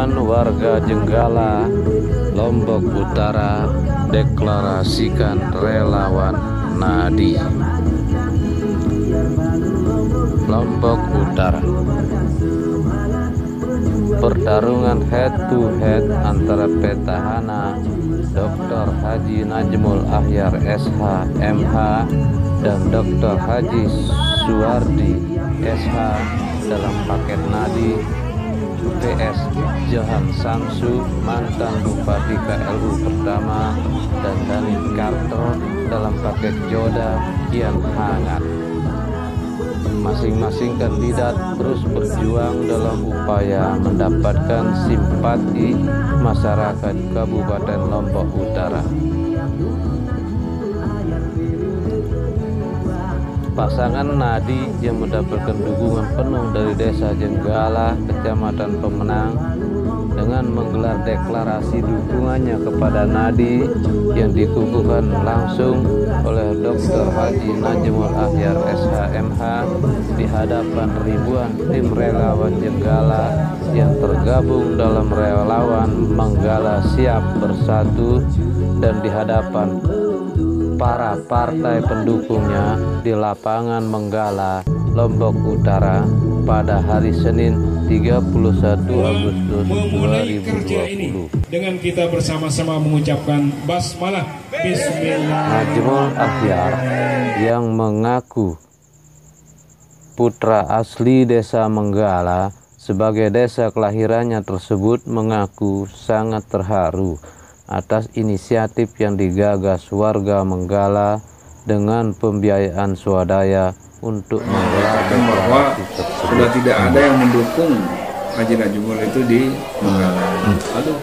Ribuan warga Jenggala, Lombok Utara deklarasikan relawan Nadi. Lombok Utara. Pertarungan head to head antara petahana Dr. Haji Najmul Ahyar SH MH dan Dr. Haji Suwardi SH dalam paket Nadi vs Johan Samsu, mantan Bupati KLU pertama, dan Dani Carter dalam paket Joda kian hangat. Masing-masing kandidat terus berjuang dalam upaya mendapatkan simpati masyarakat Kabupaten Lombok Utara. Pasangan Nadi yang mendapatkan dukungan penuh dari Desa Jenggala, Kecamatan Pemenang, dengan menggelar deklarasi dukungannya kepada Nadi yang dikukuhkan langsung oleh Dr. Haji Najmul Ahyar SHMH di hadapan ribuan tim relawan Jenggala yang tergabung dalam relawan Menggala Siap Bersatu, dan di hadapan para partai pendukungnya di lapangan Menggala, Lombok Utara pada hari Senin 31 Agustus 2020. Dengan kita bersama-sama mengucapkan basmalah bismillah. Najmul Ahyar yang mengaku putra asli Desa Menggala sebagai desa kelahirannya tersebut mengaku sangat terharu atas inisiatif yang digagas warga Menggala dengan pembiayaan swadaya untuk menggelar deklarasi tersebut. Sudah tidak ada yang mendukung Haji Najmul itu di Menggala. Aduh.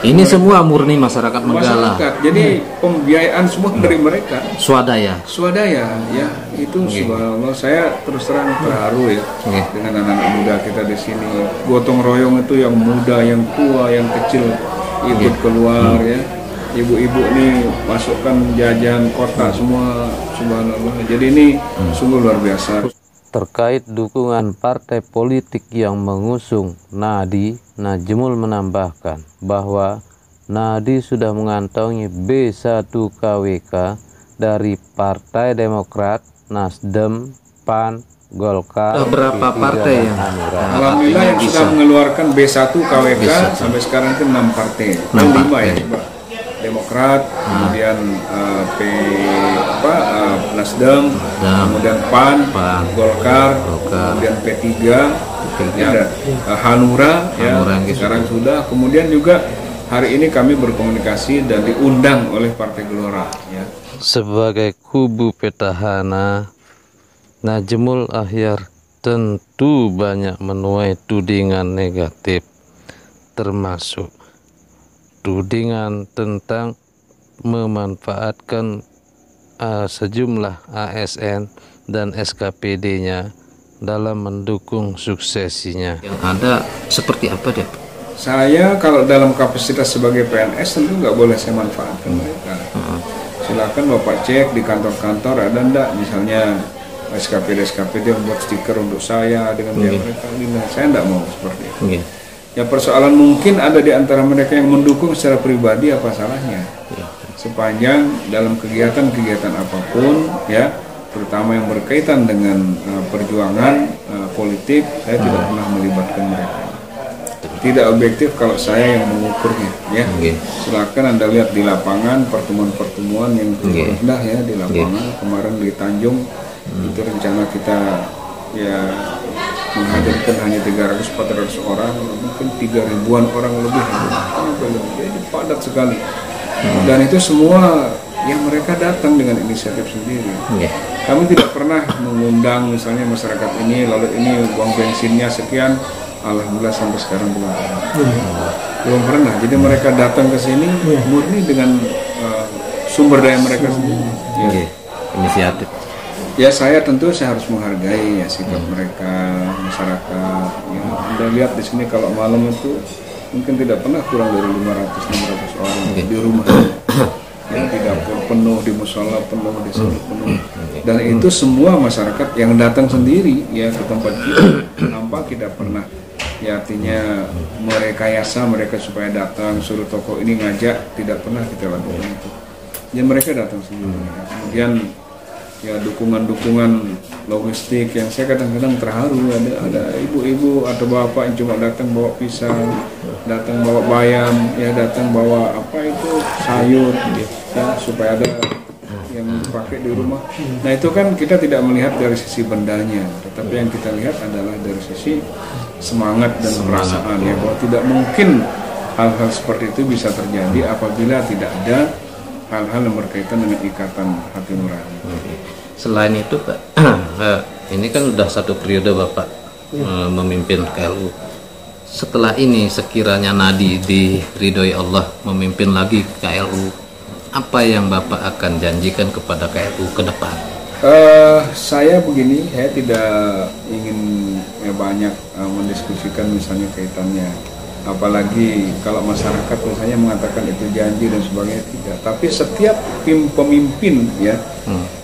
Ini semua murni masyarakat Menggala. Jadi pembiayaan semua dari mereka. Swadaya. Swadaya, ya itu subhanallah. Saya terus terang terharu ya dengan anak-anak muda kita di sini. Gotong royong itu yang muda, yang tua, yang kecil ikut keluar ya. Ibu-ibu nih masukkan jajan kotak semua, subhanallah. Jadi ini sungguh luar biasa. Terkait dukungan partai politik yang mengusung Nadi, Najmul menambahkan bahwa Nadi sudah mengantongi B1 KWK dari Partai Demokrat, Nasdem, PAN, Golkar. Berapa partai yang alhamdulillah yang sudah mengeluarkan B1 KWK sampai sekarang itu 6 partai. 5 ya, Pak. Demokrat, kemudian Nasdem, kemudian PAN, Golkar, kemudian P3, ada Hanura, ya, sekarang sudah. Kemudian juga hari ini kami berkomunikasi dan diundang oleh Partai Gelora. Ya. Sebagai kubu petahana, Najmul Ahyar tentu banyak menuai tudingan negatif, termasuk tudingan tentang memanfaatkan sejumlah ASN dan SKPD-nya dalam mendukung suksesinya. Yang ada seperti apa dia? Saya kalau dalam kapasitas sebagai PNS tentu nggak boleh saya manfaatkan mereka. Silakan Bapak cek di kantor-kantor ada enggak misalnya SKPD yang buat stiker untuk saya dengan biaya mereka. Saya enggak mau seperti itu. Ya persoalan mungkin ada di antara mereka yang mendukung secara pribadi, apa salahnya? Sepanjang dalam kegiatan-kegiatan apapun, ya, terutama yang berkaitan dengan perjuangan politik, saya tidak pernah melibatkan mereka. Tidak objektif kalau saya yang mengukurnya, ya. Silakan Anda lihat di lapangan pertemuan-pertemuan yang rendah ya di lapangan. Kemarin di Tanjung itu rencana kita ya menghadirkan hanya 300-400 orang, mungkin 3.000-an orang lebih, jadi padat sekali. Dan itu semua yang mereka datang dengan inisiatif sendiri. Kami tidak pernah mengundang misalnya masyarakat ini, lalu ini uang bensinnya sekian, alhamdulillah sampai sekarang belum pernah. Jadi mereka datang ke sini murni dengan sumber daya mereka sendiri. Inisiatif. Ya saya tentu saya harus menghargai ya sikap mereka, masyarakat. Ya, Anda lihat di sini kalau malam itu mungkin tidak pernah kurang dari 500-600 orang di rumah. Ya, di dapur penuh, di musola penuh, di sini penuh. Dan itu semua masyarakat yang datang sendiri ya ke tempat kita. Nampak tidak pernah ya artinya merekayasa mereka supaya datang, suruh tokoh ini ngajak, tidak pernah kita lakukan itu. Ya mereka datang sendiri. Kemudian ya dukungan logistik yang saya kadang-kadang terharu, ada ibu-ibu atau bapak yang cuma datang bawa pisang, datang bawa bayam, ya datang bawa apa itu sayur, ya supaya ada yang dipakai di rumah. Nah itu kan kita tidak melihat dari sisi bendanya, tetapi yang kita lihat adalah dari sisi semangat dan perasaan, ya bahwa tidak mungkin hal-hal seperti itu bisa terjadi apabila tidak ada hal-hal yang berkaitan dengan ikatan hati nurani. Selain itu Pak, ini kan udah satu periode Bapak memimpin KLU. Setelah ini sekiranya Nadi diridhoi Allah memimpin lagi KLU, apa yang Bapak akan janjikan kepada KLU ke depan? Saya begini, saya tidak ingin banyak mendiskusikan misalnya kaitannya, apalagi kalau masyarakat misalnya mengatakan itu janji dan sebagainya, tidak. Tapi setiap pemimpin ya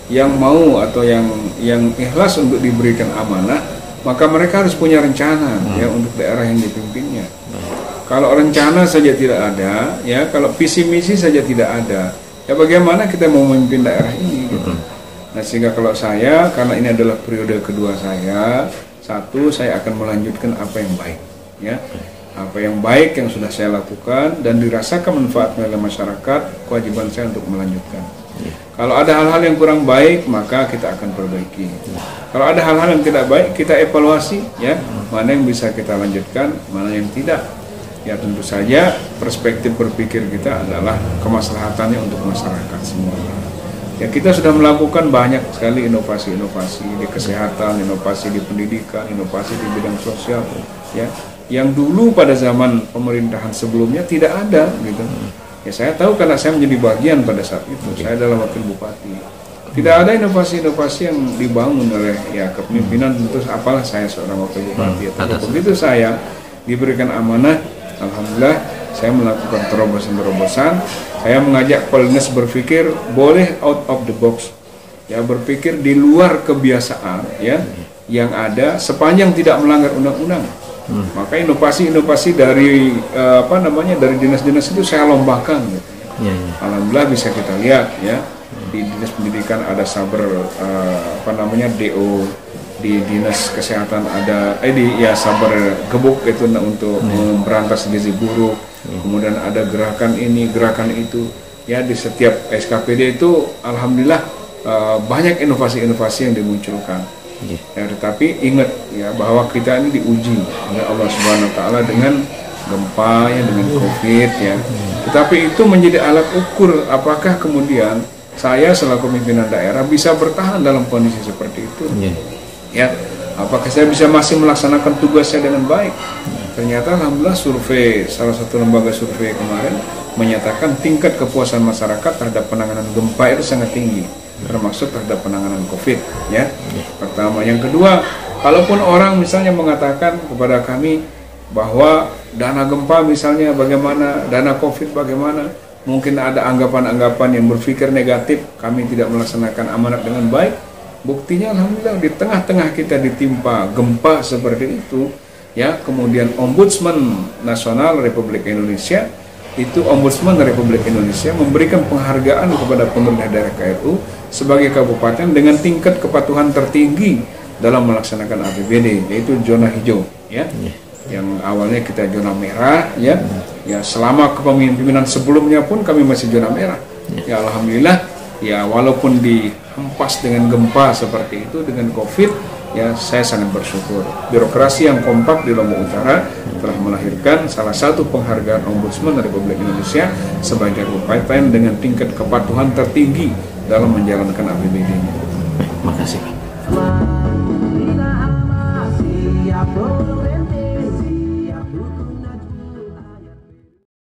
yang mau atau yang ikhlas untuk diberikan amanah, maka mereka harus punya rencana ya untuk daerah yang dipimpinnya. Kalau rencana saja tidak ada, ya kalau visi misi saja tidak ada, ya bagaimana kita mau memimpin daerah ini gitu. Nah sehingga kalau saya, karena ini adalah periode kedua saya, satu, saya akan melanjutkan apa yang baik, ya apa yang baik yang sudah saya lakukan dan dirasakan manfaatnya oleh masyarakat, kewajiban saya untuk melanjutkan. Kalau ada hal-hal yang kurang baik, maka kita akan perbaiki. Kalau ada hal-hal yang tidak baik, kita evaluasi, ya mana yang bisa kita lanjutkan, mana yang tidak. Ya tentu saja perspektif berpikir kita adalah kemaslahatannya untuk masyarakat semua. Ya kita sudah melakukan banyak sekali inovasi-inovasi di kesehatan, inovasi di pendidikan, inovasi di bidang sosial, ya yang dulu pada zaman pemerintahan sebelumnya tidak ada gitu. Ya saya tahu karena saya menjadi bagian pada saat itu. Saya adalah wakil bupati. Tidak ada inovasi-inovasi yang dibangun oleh ya kepemimpinan, tentu apalah saya seorang wakil bupati. Tapi begitu saya diberikan amanah, alhamdulillah saya melakukan terobosan-terobosan. Saya mengajak Polres berpikir boleh out of the box, ya berpikir di luar kebiasaan, ya yang ada sepanjang tidak melanggar undang-undang. Maka inovasi-inovasi dari dari dinas-dinas itu saya lombakan. Gitu. Alhamdulillah bisa kita lihat, ya di dinas pendidikan ada saber DO, di dinas kesehatan ada sabar gebuk itu untuk memberantas gizi buruk. Kemudian ada gerakan ini, gerakan itu, ya di setiap SKPD itu alhamdulillah banyak inovasi-inovasi yang dimunculkan. Ya, tetapi ingat ya bahwa kita ini diuji oleh Allah Subhanahu wa taala dengan gempa, ya dengan Covid, ya. Tetapi itu menjadi alat ukur apakah kemudian saya selaku pimpinan daerah bisa bertahan dalam kondisi seperti itu. Ya, apakah saya bisa masih melaksanakan tugasnya dengan baik? Ternyata alhamdulillah survei, salah satu lembaga survei kemarin menyatakan tingkat kepuasan masyarakat terhadap penanganan gempa itu sangat tinggi, termasuk terhadap penanganan Covid, ya. Pertama, yang kedua, kalaupun orang misalnya mengatakan kepada kami bahwa dana gempa misalnya bagaimana, dana Covid bagaimana, mungkin ada anggapan-anggapan yang berpikir negatif, kami tidak melaksanakan amanat dengan baik. Buktinya alhamdulillah di tengah-tengah kita ditimpa gempa seperti itu, ya kemudian Ombudsman Nasional Republik Indonesia itu Ombudsman Republik Indonesia memberikan penghargaan kepada pemerintah daerah KLU sebagai kabupaten dengan tingkat kepatuhan tertinggi dalam melaksanakan APBD, yaitu zona hijau, ya. Yang awalnya kita zona merah, ya. Ya selama kepemimpinan sebelumnya pun kami masih zona merah. Ya alhamdulillah, ya walaupun dihempas dengan gempa seperti itu dengan Covid, ya saya sangat bersyukur. Birokrasi yang kompak di Lombok Utara telah melahirkan salah satu penghargaan Ombudsman Republik Indonesia sebagai kabupaten dengan tingkat kepatuhan tertinggi dalam menjalankan APBD-nya. Terima kasih.